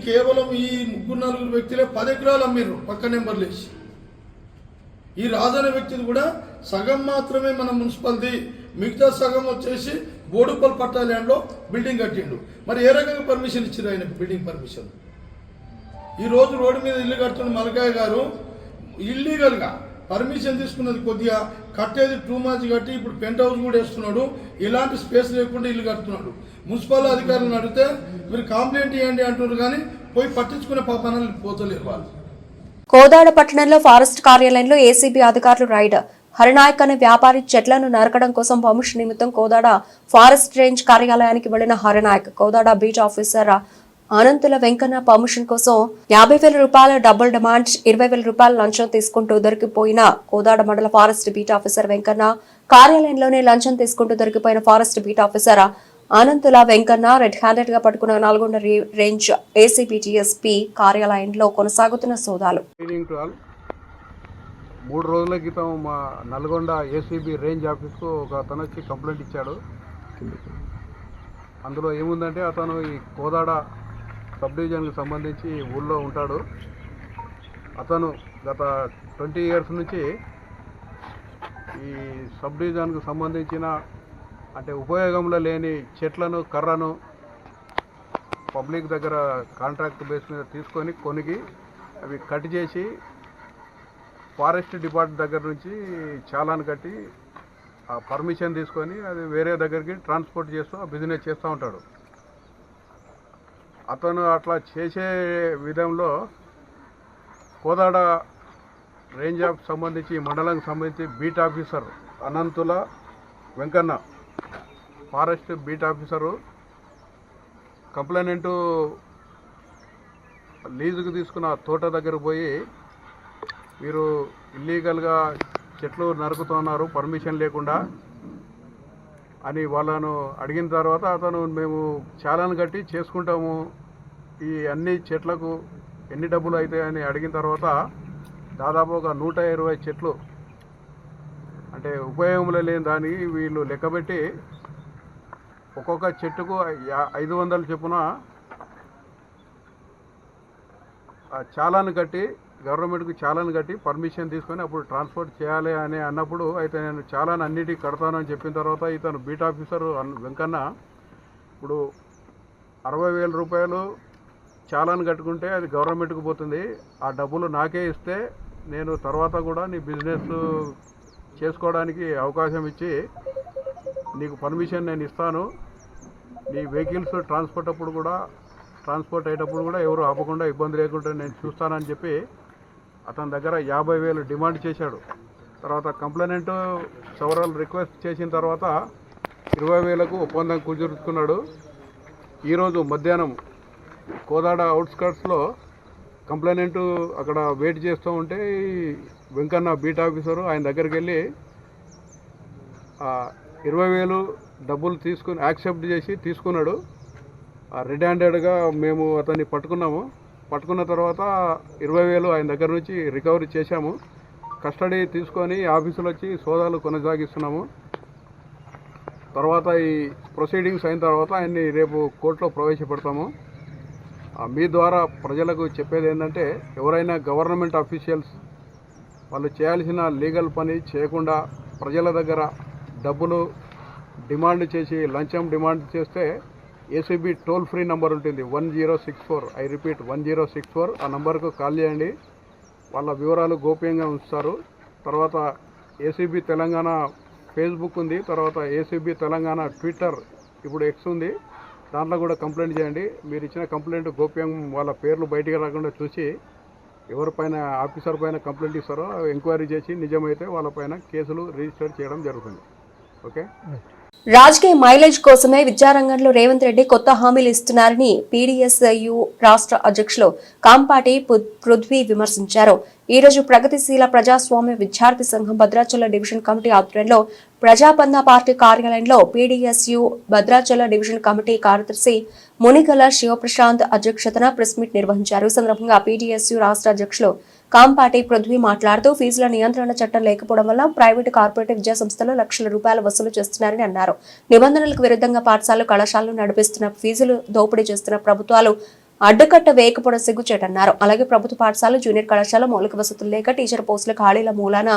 E: కేవలం ఈ 3-4 వ్యక్తులే 10 ఎకరాలు అమ్మిర్రు పక్క నెంబర్లు వేసి. ఈ రాజన్న వ్యక్తిది కూడా సగం మాత్రమే మన మున్సిపాలిటీ, మిగతా సగం వచ్చేసి బోడుపల్లి పట్టా ల్యాండ్లో బిల్డింగ్ కట్టిండు. మరి ఏ రకంగా పర్మిషన్ ఇచ్చారు ఆయన బిల్డింగ్ పర్మిషన్? ఈ రోజు రోడ్డు మీద ఇల్లు కడుతున్న మల్కాయ గారు ఇల్లీగల్గా పర్మిషన్ తీసుకున్నది కొద్దిగా, కట్టేది 2 months కట్టి ఇప్పుడు పెంట్ హౌస్ కూడా వేస్తున్నాడు. ఇలాంటి స్పేస్ లేకుండా ఇల్లు కడుతున్నాడు. మున్సిపల్ అధికారులను అడిగితే మీరు కంప్లైంట్ ఇవ్వండి అంటున్నారు కానీ పోయి పట్టించుకునే పాపాలను పోతలేరు వాళ్ళు.
A: కోదాడ పట్టణంలో ఫారెస్ట్ కార్యాలయంలో ఏసీబీ అధికారులు రైడ్. హరినాయక్ అనే వ్యాపారి చెట్లను నరకడం కోసం పర్మిషన్ నిమిత్తం కోదాడ ఫారెస్ట్ రేంజ్ కార్యాలయానికి వెళ్లిన Hari Nayak, Kodad beat officer Ananthula Venkanna permission కోసం 50,000 రూపాయల డబుల్ డిమాండ్, 20,000 రూపాయల లంచం తీసుకుంటూ దొరికిపోయిన కోదాడ మండల ఫారెస్ట్ బీట్ ఆఫీసర్ వెంకన్న, కార్యాలయంలోనే లంచం తీసుకుంటూ దొరికిపోయిన forest beat officer Ananthula Venkanna red handed గా పట్టుకున్న నల్గొండ రేంజ్ ఏసీబీ టీఎస్పీ కార్యాలయంలో కొనసాగుతున్న సోదాలు.
C: 3 రోజుల క్రితం మా నల్గొండ ఏసీబీ రేంజ్ ఆఫీస్కు ఒక అతను వచ్చి కంప్లైంట్ ఇచ్చాడు. అందులో ఏముందంటే అతను ఈ కోదాడ సబ్ డివిజన్కి సంబంధించి ఊళ్ళో ఉంటాడు. అతను గత 20 years నుంచి ఈ సబ్ డివిజన్కు సంబంధించిన అంటే ఉపయోగంలో లేని చెట్లను, కర్రను పబ్లిక్ దగ్గర కాంట్రాక్ట్ బేస్ మీద తీసుకొని కొనికి అవి కట్ చేసి ఫారెస్ట్ డిపార్ట్మెంట్ దగ్గర నుంచి చాలాను కట్టి ఆ పర్మిషన్ తీసుకొని అది వేరే దగ్గరికి ట్రాన్స్పోర్ట్ చేస్తూ బిజినెస్ చేస్తూ ఉంటాడు. అతను అట్లా చేసే విధంలో కోదాడ రేంజ్ ఆఫ్ సంబంధించి మండలానికి సంబంధించి beat officer Ananthula Venkanna, forest beat officer complainant లీజుకు తీసుకున్న తోట దగ్గర పోయి మీరు ఇల్లీగల్గా చెట్లు నరుకుతున్నారు పర్మిషన్ లేకుండా అని వాళ్ళను అడిగిన తర్వాత అతను మేము చాలాను కట్టి చేసుకుంటాము, ఈ అన్ని చెట్లకు ఎన్ని డబ్బులు అవుతాయని అడిగిన తర్వాత దాదాపు ఒక 120 చెట్లు అంటే ఉపయోగంలో లేని దానికి వీళ్ళు లెక్కబెట్టి ఒక్కొక్క చెట్టుకు 500 చొప్పున చాలాను కట్టి గవర్నమెంట్కి చాలాను కట్టి పర్మిషన్ తీసుకొని అప్పుడు ట్రాన్స్పోర్ట్ చేయాలి అని అన్నప్పుడు అయితే నేను చాలాను అన్నిటికీ కడతానని చెప్పిన తర్వాత ఇతను బీట్ ఆఫీసర్ వెంకన్న ఇప్పుడు 60,000 రూపాయలు చాలాను కట్టుకుంటే అది గవర్నమెంట్కి పోతుంది, ఆ డబ్బులు నాకే ఇస్తే నేను తర్వాత కూడా నీ బిజినెస్ చేసుకోవడానికి అవకాశం ఇచ్చి నీకు పర్మిషన్ నేను ఇస్తాను, నీ వెహికల్స్ ట్రాన్స్పోర్ట్ అప్పుడు కూడా ట్రాన్స్పోర్ట్ అయ్యేటప్పుడు కూడా ఎవరు ఆపకుండా ఇబ్బంది లేకుండా నేను చూస్తానని చెప్పి అతని దగ్గర 50,000 డిమాండ్ చేశాడు. తర్వాత కంప్లైనెంట్ సెవరల్ రిక్వెస్ట్ చేసిన తర్వాత 20,000కు ఒప్పందం కుదుర్చుకున్నాడు. ఈరోజు మధ్యాహ్నం కోదాడ అవుట్స్కర్ట్స్లో కంప్లైనెంట్ అక్కడ వెయిట్ చేస్తూ ఉంటే వెంకన్న బీట్ ఆఫీసరు ఆయన దగ్గరికి వెళ్ళి 20,000 డబ్బులు తీసుకుని యాక్సెప్ట్ చేసి తీసుకున్నాడు. రెడ్ హ్యాండెడ్గా మేము అతన్ని పట్టుకున్నాము. పట్టుకున్న తర్వాత 20,000 ఆయన దగ్గర నుంచి రికవరీ చేశాము. కస్టడీ తీసుకొని ఆఫీసులో వచ్చి సోదాలు కొనసాగిస్తున్నాము. తర్వాత ఈ ప్రొసీడింగ్స్ అయిన తర్వాత ఆయన్ని రేపు కోర్టులో ప్రవేశపెడతాము. మీ ద్వారా ప్రజలకు చెప్పేది ఏంటంటే, ఎవరైనా గవర్నమెంట్ అఫీషియల్స్ వాళ్ళు చేయాల్సిన లీగల్ పని చేయకుండా ప్రజల దగ్గర డబ్బులు డిమాండ్ చేసి లంచం డిమాండ్ చేస్తే ఏసీబీ టోల్ ఫ్రీ నెంబర్ ఉంటుంది 1064. I repeat 1064. ఆ నెంబర్కు కాల్ చేయండి. వాళ్ళ వివరాలు గోప్యంగా ఉంచుతారు. తర్వాత ఏసీబీ తెలంగాణ ఫేస్బుక్ ఉంది. తర్వాత ఏసీబీ తెలంగాణ ట్విట్టర్, ఇప్పుడు ఎక్స్ ఉంది. దాంట్లో కూడా కంప్లైంట్ చేయండి. మీరు ఇచ్చిన కంప్లైంట్ గోప్యం, వాళ్ళ పేర్లు బయటికి రాకుండా చూసి ఎవరిపైన ఆఫీసర్ పైన కంప్లైంట్ ఇస్తారో ఎంక్వైరీ చేసి నిజమైతే వాళ్ళపైన కేసులు రిజిస్టర్ చేయడం జరుగుతుంది. ఓకే.
A: రాజకీయ మైలేజ్ కోసమే విద్యారంగంలో రేవంత్ రెడ్డి కొత్త హామీలు ఇస్తున్నారని పీడీఎస్యు రాష్ట్ర అధ్యక్షులు కాంపాటి పృథ్వీ విమర్శించారు. ఈ రోజు ప్రగతిశీల ప్రజాస్వామ్య విద్యార్థి సంఘం భద్రాచల డివిజన్ కమిటీ ఆధ్వర్యంలో ప్రజాబంధ పార్టీ కార్యాలయంలో పీడీఎస్యు భద్రాచల డివిజన్ కమిటీ కార్యదర్శి మునిగల శివప్రశాంత్ అధ్యక్షతన ప్రెస్ మీట్ నిర్వహించారు. ఈ సందర్భంగా పీడీఎస్యు రాష్ట్ర అధ్యక్షులు కాంపాటి పృథ్వీ మాట్లాడుతూ ఫీజుల నియంత్రణ చట్టం లేకపోవడం వల్ల ప్రైవేటు కార్పొరేట్ విద్యా సంస్థలు లక్షల రూపాయలు వసూలు చేస్తున్నారని అన్నారు. నిబంధనలకు విరుద్ధంగా పాఠశాలలు కళాశాలలు నడిపిస్తున్న ఫీజులు దోపిడీ చేస్తున్న ప్రభుత్వాలు అడ్డుకట్ట వేయకపోవడం సిగ్గుచేటన్నారు. అలాగే ప్రభుత్వ పాఠశాల జూనియర్ కళాశాల మౌలిక వసతులు లేక టీచర్ పోస్టుల ఖాళీల మూలాన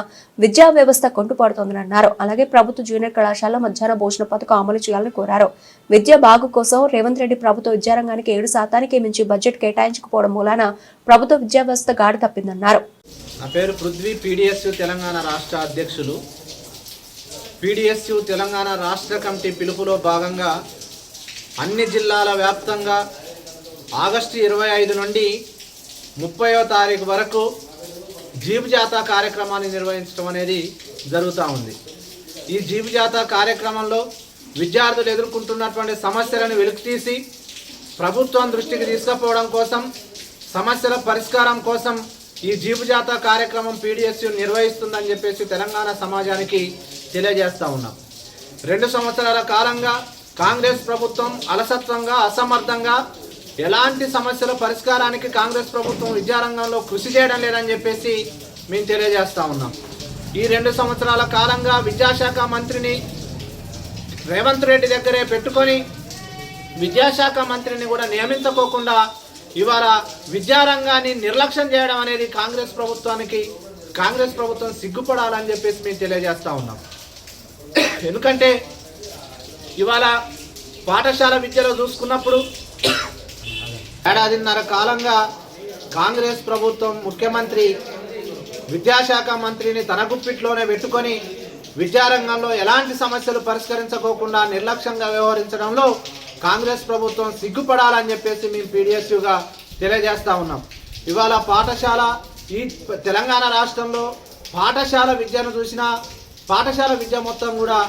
A: విద్యా వ్యవస్థ కుంటుపడుతోందని అన్నారు. అలాగే ప్రభుత్వ జూనియర్ కళాశాల మధ్యాహ్న భోజన పథకం అమలు చేయాలని కోరారు. విద్యా బాగు కోసం రేవంత్ రెడ్డి ప్రభుత్వ విద్యారంగానికి 7% మించి బడ్జెట్ కేటాయించకపోవడం మూలాన ప్రభుత్వ విద్యా వ్యవస్థ గాడి తప్పిందన్నారు.
K: నా పేరు పృథ్వీ, పీడీఎస్యు తెలంగాణ రాష్ట్ర అధ్యక్షులు. పీడీఎస్యు తెలంగాణ రాష్ట్ర కమిటీ పిలుపులో భాగంగా అన్ని జిల్లాల వ్యాప్తంగా ఆగస్టు 25 నుండి 30వ తారీఖు వరకు జీబు జాతా కార్యక్రమాన్ని నిర్వహించడం అనేది జరుగుతూ ఉంది. ఈ జీబు జాతా కార్యక్రమంలో విద్యార్థులు ఎదుర్కొంటున్నటువంటి సమస్యలను వెలికితీసి ప్రభుత్వం దృష్టికి తీసుకుపోవడం కోసం, సమస్యల పరిష్కారం కోసం ఈ జీబు జాతా కార్యక్రమం పీడీఎస్యు నిర్వహిస్తుందని చెప్పేసి తెలంగాణ సమాజానికి తెలియజేస్తూ ఉన్నాం. 2 సంవత్సరాల కాలంగా కాంగ్రెస్ ప్రభుత్వం అలసత్వంగా, అసమర్థంగా ఎలాంటి సమస్యల పరిష్కారానికి కాంగ్రెస్ ప్రభుత్వం విద్యారంగంలో కృషి చేయడం లేదని చెప్పేసి మేము తెలియజేస్తూ ఉన్నాం. ఈ 2 సంవత్సరాల కాలంగా విద్యాశాఖ మంత్రిని రేవంత్ రెడ్డి దగ్గరే పెట్టుకొని విద్యాశాఖ మంత్రిని కూడా నియమించుకోకుండా ఇవాళ విద్యారంగాన్ని నిర్లక్ష్యం చేయడం అనేది కాంగ్రెస్ ప్రభుత్వం సిగ్గుపడాలని చెప్పేసి మేము తెలియజేస్తూ ఉన్నాం. ఎందుకంటే ఇవాళ పాఠశాల విద్యలో చూసుకున్నప్పుడు ఏడాదిన్నర కాలంగా కాంగ్రెస్ ప్రభుత్వం ముఖ్యమంత్రి విద్యాశాఖ మంత్రిని తన గుప్పిట్లోనే పెట్టుకొని విద్యారంగంలో ఎలాంటి సమస్యలు పరిష్కరించుకోకుండా నిర్లక్ష్యంగా వ్యవహరించడంలో కాంగ్రెస్ ప్రభుత్వం సిగ్గుపడాలని చెప్పేసి మేము పీడీఎస్యుగా తెలియజేస్తూ ఉన్నాం. ఇవాళ పాఠశాల ఈ తెలంగాణ రాష్ట్రంలో పాఠశాల విద్యను చూసినా పాఠశాల విద్య మొత్తం కూడా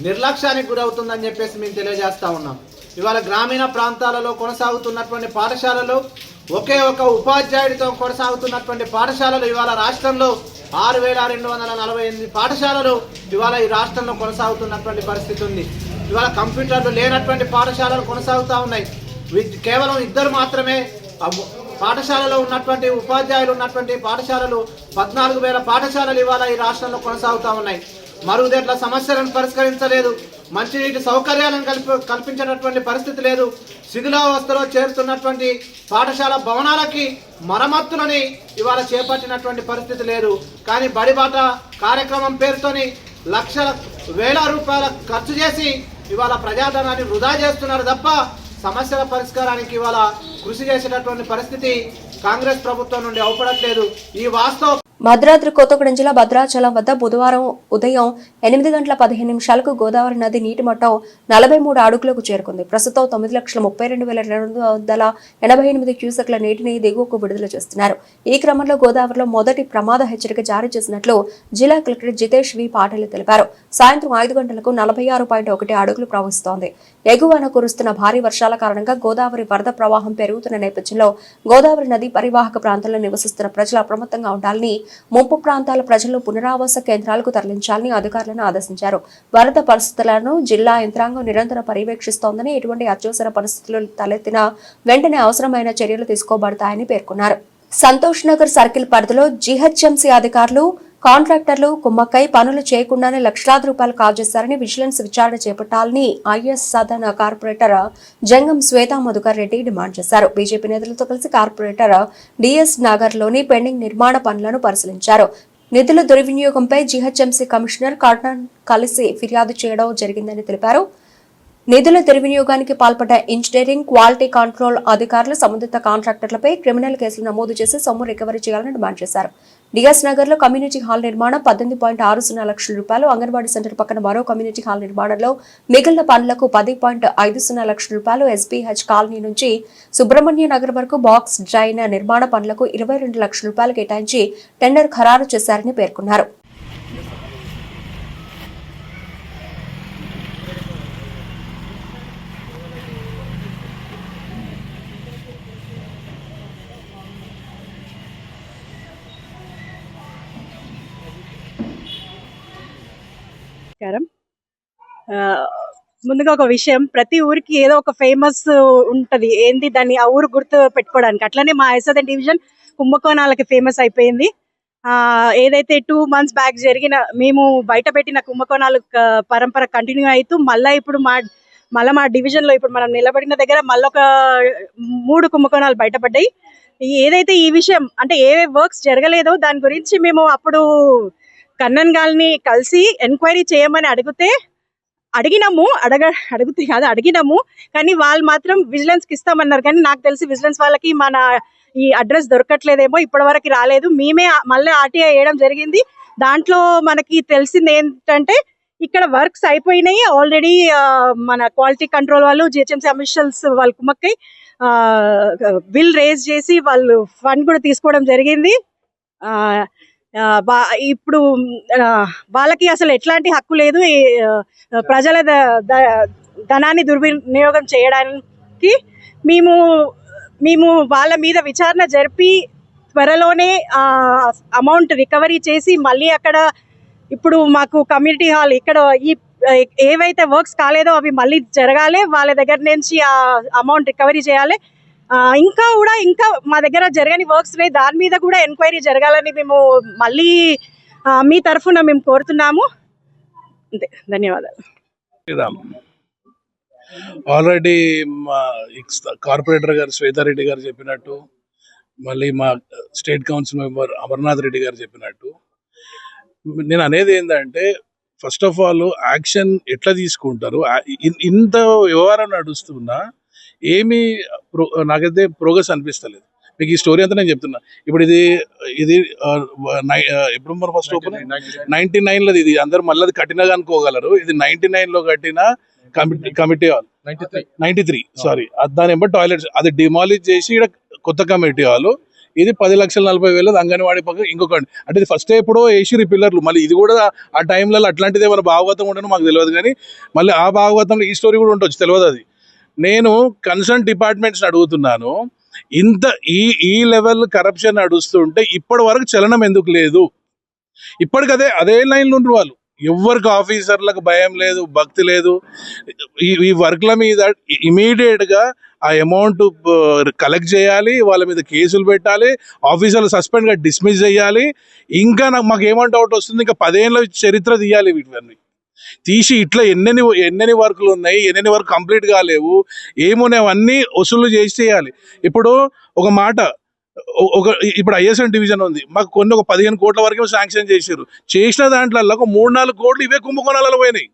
K: నిర్లక్ష్యానికి గురవుతుందని చెప్పేసి మేము తెలియజేస్తూ ఉన్నాం. ఇవాళ గ్రామీణ ప్రాంతాలలో కొనసాగుతున్నటువంటి పాఠశాలలు ఒకే ఒక ఉపాధ్యాయుడితో కొనసాగుతున్నటువంటి పాఠశాలలు ఇవాళ రాష్ట్రంలో 6,248 పాఠశాలలు ఇవాళ ఈ రాష్ట్రంలో కొనసాగుతున్నటువంటి పరిస్థితి ఉంది. ఇవాళ కంప్యూటర్లు లేనటువంటి పాఠశాలలు కొనసాగుతూ ఉన్నాయి. కేవలం 2 మాత్రమే పాఠశాలలో ఉన్నటువంటి ఉపాధ్యాయులు ఉన్నటువంటి పాఠశాలలు 14,000 పాఠశాలలు ఇవాళ ఈ రాష్ట్రంలో కొనసాగుతూ ఉన్నాయి. మరుగుదొడ్ల సమస్యలను పరిష్కరించలేదు, మంచినీటి సౌకర్యాలను కల్పించేటటువంటి పరిస్థితి లేదు, శిథిలావస్థలో చేరుతున్నటువంటి పాఠశాల భవనాలకి మరమ్మతులని ఇవాళ చేపట్టినటువంటి పరిస్థితి లేదు. కానీ బడిబాట కార్యక్రమం పేరుతోని లక్షల వేల రూపాయల ఖర్చు చేసి ఇవాళ ప్రజాధనాన్ని వృధా చేస్తున్నారు తప్ప సమస్యల పరిష్కారానికి ఇవాళ కృషి చేసేటటువంటి పరిస్థితి కాంగ్రెస్ ప్రభుత్వం నుండి అవపడట్లేదు. ఈ వాస్తవం
A: భద్రాద్రి కొత్తగూడెం జిల్లా భద్రాచలం వద్ద బుధవారం ఉదయం 8:15 గోదావరి నది నీటి మట్టం 43 అడుగులకు చేరుకుంది. ప్రస్తుతం 9,32,288 క్యూసెక్ల నీటిని దిగువకు విడుదల చేస్తున్నారు. ఈ క్రమంలో గోదావరిలో మొదటి ప్రమాద హెచ్చరిక జారీ చేసినట్లు జిల్లా కలెక్టర్ జితేష్ వి పాటిల్ తెలిపారు. సాయంత్రం 5 గంటలకు 46.1 అడుగులు ప్రవహిస్తోంది. ఎగువన కురుస్తున్న భారీ వర్షాల కారణంగా గోదావరి వరద ప్రవాహం పెరుగుతున్న నేపథ్యంలో గోదావరి నది పరివాహక ప్రాంతాల్లో నివసిస్తున్న ప్రజలు అప్రమత్తంగా ఉండాలని, ముంపు ప్రాంతాల ప్రజలు పునరావాస కేంద్రాలకు తరలించాలని అధికారులను ఆదేశించారు. వరద పరిస్థితులను జిల్లా యంత్రాంగం నిరంతరం పర్యవేక్షిస్తోందని, ఎటువంటి అత్యవసర పరిస్థితులు తలెత్తినా వెంటనే అవసరమైన చర్యలు తీసుకోబడతాయని పేర్కొన్నారు. సంతోష్ నగర్ సర్కిల్ పరిధిలో జీహెచ్ఎంసీ అధికారులు, కాంట్రాక్టర్లు కుమ్మక్కై పనులు చేయకుండానే లక్షలాది రూపాయలు కాజేశారని విజిలెన్స్ విచారణ చేపట్టాలని is Sadan corporator Jangam Shweta Madhukar Reddy demand చేశారు. బీజేపీ నేతలతో కలిసి కార్పొరేటర్ డిఎస్ నగర్ లోని పెండింగ్ నిర్మాణ పనులను పరిశీలించారు. నిధుల దుర్వినియోగంపై జీహెచ్ఎంసీ కమిషనర్ కర్ణన్ కలిసి ఫిర్యాదు చేయడం జరిగిందని తెలిపారు. నిధుల దుర్వినియోగానికి పాల్పడ్డ ఇంజనీరింగ్, క్వాలిటీ కంట్రోల్ అధికారులు సంబంధిత కాంట్రాక్టర్లపై క్రిమినల్ కేసులు నమోదు చేసి సొమ్ము రికవరీ చేయాలని డిమాండ్ చేశారు. డిఎస్ నగర్ లో కమ్యూనిటీ హాల్ నిర్మాణం 18.60 లక్షల రూపాయలు, అంగన్వాడీ సెంటర్ పక్కన మరో కమ్యూనిటీ హాల్ నిర్మాణంలో మిగిలిన పనులకు 10.50 లక్షల రూపాయలు, ఎస్బీహెచ్ కాలనీ నుంచి సుబ్రహ్మణ్య నగర్ వరకు బాక్స్ డ్రైన్ నిర్మాణ పనులకు 22 లక్షల రూపాయలు కేటాయించి టెండర్ ఖరారు చేశారని పేర్కొన్నారు.
L: ముందుగా ఒక విషయం, ప్రతి ఊరికి ఏదో ఒక ఫేమస్ ఉంటది, ఏంది దాన్ని ఆ ఊరు గుర్తు పెట్టుకోవడానికి. అట్లనే మా ఎస్ఎన్ డివిజన్ కుంభకోణాలకి ఫేమస్ అయిపోయింది. ఏదైతే 2 months బ్యాక్ జరిగిన, మేము బయట పెట్టిన కుంభకోణాలు పరంపర కంటిన్యూ అవుతూ మళ్ళీ ఇప్పుడు మా డివిజన్ లో ఇప్పుడు మనం నిలబడిన దగ్గర మళ్ళొక 3 కుంభకోణాలు బయటపడ్డాయి. ఏదైతే ఈ విషయం అంటే ఏ వర్క్స్ జరగలేదో దాని గురించి మేము అప్పుడు కన్నన్ గారిని కలిసి ఎంక్వైరీ చేయమని అడిగినాము కానీ వాళ్ళు మాత్రం విజిలెన్స్ కి ఇస్తామన్నారు. కానీ నాకు తెలిసి విజిలెన్స్ వాళ్ళకి మన ఈ అడ్రస్ దొరకట్లేదేమో, ఇప్పటి వరకు రాలేదు. మేమే మళ్ళీ ఆర్టీఐ వేయడం జరిగింది. దాంట్లో మనకి తెలిసింది ఏంటంటే ఇక్కడ వర్క్స్ అయిపోయినాయి ఆల్రెడీ. మన క్వాలిటీ కంట్రోల్ వాళ్ళు, జిహెచ్ఎంసీ అఫీషియల్స్ వాళ్ళు కుమ్మక్కై బిల్ రేజ్ చేసి వాళ్ళు ఫండ్ కూడా తీసుకోవడం జరిగింది. ఇప్పుడు వాళ్ళకి అసలు ఎట్లాంటి హక్కు లేదు ప్రజల ధనాన్ని దుర్వినియోగం చేయడానికి. మేము వాళ్ళ మీద విచారణ జరిపి త్వరలోనే అమౌంట్ రికవరీ చేసి మళ్ళీ అక్కడ ఇప్పుడు మాకు కమ్యూనిటీ హాల్ ఇక్కడ ఏవైతే వర్క్స్ కాలేదో అవి మళ్ళీ జరగాలి, వాళ్ళ దగ్గర నుంచి ఆ అమౌంట్ రికవరీ చేయాలి. ఇంకా మా దగ్గర జరగని వర్క్స్ ఉన్నాయి, దాని మీద కూడా ఎంక్వైరీ జరగాలని మేము మళ్ళీ మీ తరఫున మేము కోరుతున్నాము. అంతే, ధన్యవాదాలు.
M: ఆల్రెడీ మా కార్పొరేటర్ గారు శ్వేతారెడ్డి గారు చెప్పినట్టు, మళ్ళీ మా state council member Amarnath Reddy గారు చెప్పినట్టు, నేను అనేది ఏంటంటే ఫస్ట్ ఆఫ్ ఆల్ యాక్షన్ ఎట్లా తీసుకుంటారు. ఇంత వ్యవహారం నడుస్తున్నా ఏమీ నాకైతే ప్రోగ్రెస్ అనిపిస్తలేదు. మీకు ఈ స్టోరీ అంతా నేను చెప్తున్నా. ఇప్పుడు ఇది ఎప్పుడు మరి ఫస్ట్ ఓపెన్ 99లో ఇది అందరు మళ్ళీ అది కట్టినగా అనుకోగలరు. ఇది 99లో కట్టిన కమిటీ హాల్, 93 సారీ, దాని ఎంబర్ టాయిలెట్స్ అది డిమాలిష్ చేసి ఇక్కడ కొత్త కమిటీ హాల్. ఇది 10,40,000 అంగన్వాడీ పక్క ఇంకొకటి. అంటే ఇది ఫస్ట్ ఎప్పుడో వేసిరి పిల్లర్లు, మళ్ళీ ఇది కూడా ఆ టైంలో అట్లాంటిది ఏమైనా భాగవతం ఉండను మాకు తెలియదు. కానీ మళ్ళీ ఆ భాగవతంలో ఈ స్టోరీ కూడా ఉండొచ్చు, తెలియదు. అది నేను కన్సర్న్ డిపార్ట్మెంట్స్ అడుగుతున్నాను, ఇంత ఈ లెవెల్ కరప్షన్ నడుస్తుంటే ఇప్పటి వరకు చలనం ఎందుకు లేదు? ఇప్పటికదే అదే లైన్లో ఉండ్రు వాళ్ళు. ఎవరికి ఆఫీసర్లకు భయం లేదు, భక్తి లేదు. ఈ వర్క్ల మీద ఇమీడియట్గా ఆ అమౌంట్ కలెక్ట్ చేయాలి, వాళ్ళ మీద కేసులు పెట్టాలి, ఆఫీసర్లు సస్పెండ్గా డిస్మిస్ చేయాలి. ఇంకా మాకు ఏమంటే డౌట్ వస్తుంది, ఇంకా 10 ఏళ్ళ చరిత్ర తీయాలి. వీటివన్నీ తీసి ఇట్లా ఎన్నెన్ని వర్కులు ఉన్నాయి, ఎన్నెన్ని వర్క్ కంప్లీట్ కాలేవు, ఏమోనే అవన్నీ వసూలు చేసి చేయాలి. ఇప్పుడు ఒక మాట, ఇప్పుడు ఐఎస్ఎన్ డివిజన్ ఉంది, మాకు కొన్ని ఒక 15 కోట్ల వరకు శాంక్షన్ చేశారు. చేసిన దాంట్లో ఒక 3-4 కోట్లు ఇవే కుంభకోణాలలో పోయినాయి.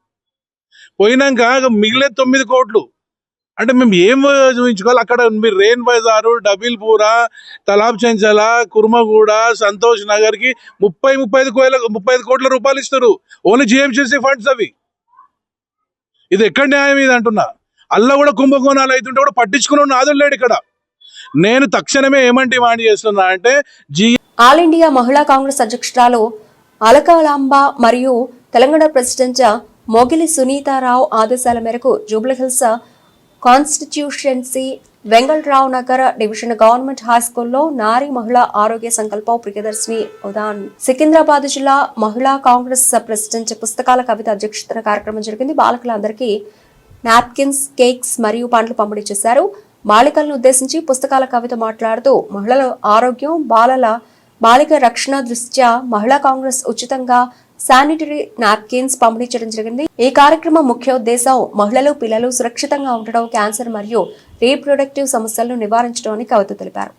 M: పోయినాక మిగిలే 9 కోట్లు అంటే మేము ఏం చూపించుకోవాలి? అక్కడ మీరు రెయిన్ బజారు, డబిల్పూరా, తలాబ్ చెంచల, కుర్మగూడ, సంతోష్ నగర్కి 35 కోట్ల రూపాయలు ఇస్తారు. ఓన్లీ జిహెచ్ఎంసీ ఫండ్స్ అవి. ఇది ఎక్కడ న్యాయం ఇది అంటున్నా. అల్ల కూడా కుంభకోణాలు అవుతుంటే కూడా పట్టించుకున్న నాదులు లేడు ఇక్కడ. నేను తక్షణమే ఏమని డిమాండ్ చేస్తున్నా అంటే
A: ఆల్ ఇండియా మహిళా కాంగ్రెస్ అధ్యక్షురాలు అలకాలాంబ మరియు తెలంగాణ ప్రెసిడెంట్ మోగిలి సునీతారావు ఆదేశాల మేరకు Jubilee Hills constituency Vengal Rao Nagar division government high స్కూల్లో నారీ మహిళా ఆరోగ్య సంకల్పం ప్రియదర్శిని ఉదాన్ సికింద్రాబాద్ జిల్లా మహిళా కాంగ్రెస్ ప్రెసిడెంట్ పుస్తకాల కవిత అధ్యక్షతన కార్యక్రమం జరిగింది. బాలికలందరికీ నాప్కిన్స్, కేక్స్ మరియు పండ్లు పంపిణీ చేశారు. బాలికలను ఉద్దేశించి పుస్తకాల కవిత మాట్లాడుతూ మహిళల ఆరోగ్యం, బాలిక రక్షణ దృష్ట్యా మహిళా కాంగ్రెస్ ఉచితంగా శానిటరీ నాప్కిన్స్ పంపిణీ చేయడం జరిగింది. ఈ కార్యక్రమం ముఖ్య ఉద్దేశం మహిళలు, పిల్లలు సురక్షితంగా ఉండడం, క్యాన్సర్ మరియు రీప్రొడక్టివ్ సమస్యలను నివారించడం అని కవిత తెలిపారు.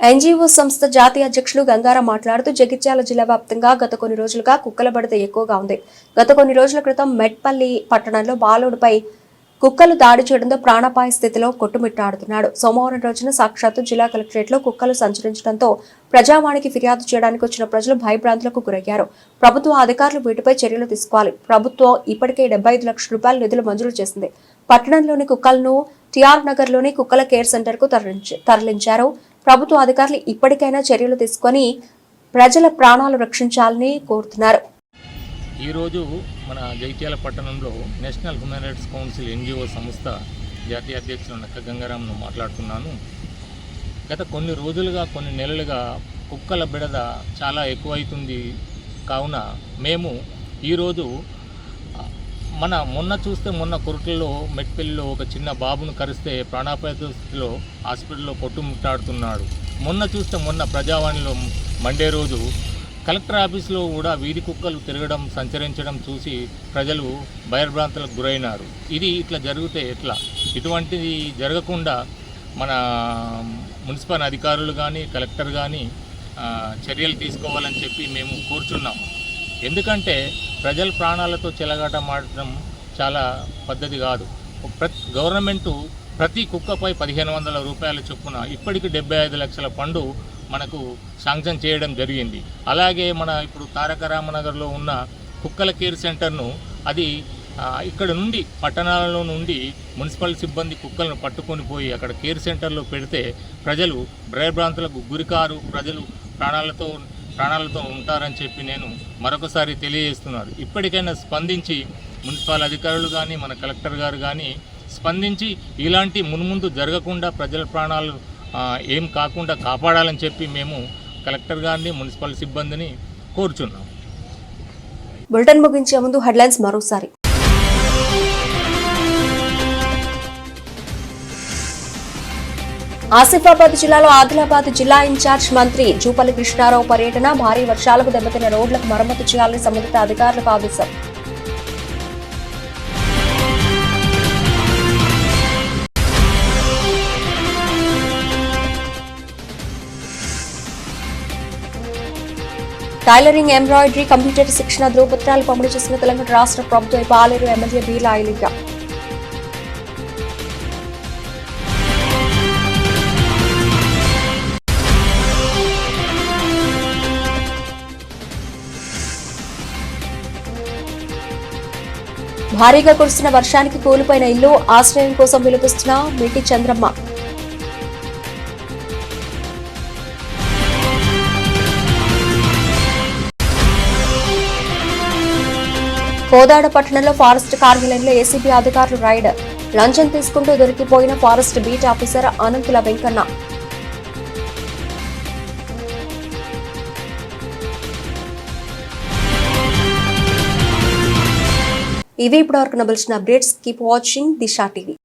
A: ఎన్జీఓ సంస్థ జాతీయ అధ్యక్షులు గంగారాం మాట్లాడుతూ జగిత్యాల జిల్లా వ్యాప్తంగా గత కొన్ని రోజులుగా కుక్కల బెడద ఎక్కువగా ఉంది. గత కొన్ని రోజుల క్రితం మెట్పల్లి పట్టణంలో బాలుడిపై కుక్కలు దాడి చేయడంతో ప్రాణాపాయ స్థితిలో కొట్టుమిట్టాడుతున్నాడు. సోమవారం రోజున సాక్షాత్తు జిల్లా కలెక్టరేట్లో కుక్కలు సంచరించడంతో ప్రజావాణికి ఫిర్యాదు చేయడానికి వచ్చిన ప్రజలు భయభ్రాంతులకు గురయ్యారు. ప్రభుత్వ అధికారులు వీటిపై చర్యలు తీసుకోవాలి. ప్రభుత్వం ఇప్పటికే 75 లక్షల రూపాయల నిధులు మంజూరు చేసింది. పట్టణంలోని కుక్కలను టిఆర్ నగర్ లోని కుక్కల కేర్ సెంటర్ కు తరలించారు. ప్రభుత్వ అధికారులు ఇప్పటికైనా చర్యలు తీసుకొని ప్రజల ప్రాణాలు రక్షించాలని కోరుతున్నారు.
N: ఈరోజు మన జగిత్యాల పట్టణంలో national human rights council NGO సంస్థ జాతీయ అధ్యక్షులు నక్క గంగారాంను మాట్లాడుతున్నాను. గత కొన్ని రోజులుగా, కొన్ని నెలలుగా కుక్కల బెడద చాలా ఎక్కువైతుంది. కావున మేము ఈరోజు మొన్న కొరటలో మెట్పల్లిలో ఒక చిన్న బాబును కరిస్తే ప్రాణాపాయ స్థితిలో హాస్పిటల్లో కొట్టుముట్టాడుతున్నాడు. మొన్న ప్రజావాణిలో మండే రోజు కలెక్టర్ ఆఫీసులో కూడా వీధి కుక్కలు తిరగడం, సంచరించడం చూసి ప్రజలు భయభ్రాంతులకు గురైనారు. ఇది ఇట్లా జరిగితే ఎట్లా? ఇటువంటిది జరగకుండా మన మున్సిపల్ అధికారులు కానీ, కలెక్టర్ కానీ చర్యలు తీసుకోవాలని చెప్పి మేము కూర్చున్నాము. ఎందుకంటే ప్రజల ప్రాణాలతో చెలగాటమాడటం చాలా పద్ధతి కాదు. గవర్నమెంటు ప్రతి కుక్కపై 1500 రూపాయల చొప్పున ఇప్పటికి 75 లక్షల ఫండు మనకు శాంక్షన్ చేయడం జరిగింది. అలాగే మన ఇప్పుడు తారక రామనగర్లో ఉన్న కుక్కల కేర్ సెంటర్ను అది ఇక్కడ నుండి పట్టణాలలో నుండి మున్సిపల్ సిబ్బంది కుక్కలను పట్టుకొని పోయి అక్కడ కేర్ సెంటర్లో పెడితే ప్రజలు భయభ్రాంతులకు గురికారు, ప్రజలు ప్రాణాలతో ఉంటారని చెప్పి నేను మరొకసారి తెలియజేస్తున్నాను. ఇప్పటికైనా స్పందించి మున్సిపల్ అధికారులు కానీ, మన కలెక్టర్ గారు కానీ స్పందించి ఇలాంటి మున్ముందు జరగకుండా ప్రజల ప్రాణాలు ఏం కాకుండా కాపాడాలని చెప్పి మేము కలెక్టర్ గారిని మున్సిపల్ సిబ్బందిని కోరుచున్నాం.
A: బులెటిన్ ముగించే ముందు హెడ్లైన్స్ మరోసారి. ఆసిఫాబాద్ జిల్లాలో ఆదిలాబాద్ జిల్లా ఇన్ఛార్జ్ మంత్రి జూపల్లి కృష్ణారావు పర్యటన. భారీ వర్షాలకు దెబ్బతిన్న రోడ్లకు మరమ్మతు చేయాలని సంబంధిత అధికారులకు ఆదేశం. టైలరింగ్, ఎంబ్రాయిడరీ, కంప్యూటర్ శిక్షణ ధ్రువపత్రాలు పంపిణీ చేసిన తెలంగాణ రాష్ట్ర ప్రభుత్వ పాలేరు ఎమ్మెల్యే బి లాయలింగ. భారీగా కురిసిన వర్షానికి కూలిపోయిన ఇల్లు, ఆశ్రయం కోసం విలపిస్తున్న మిట్టి చంద్రమ్మ. కోదాడ పట్టణంలో ఫారెస్ట్ కార్యాలయంలో ఏసీబీ అధికారులు రైడ్. లంచం తీసుకుంటూ దొరికిపోయిన forest beat officer Ananthula Venkanna. ఇవి ఇప్పటివరకు నబిల్చిన updates. Keep watching Disha TV.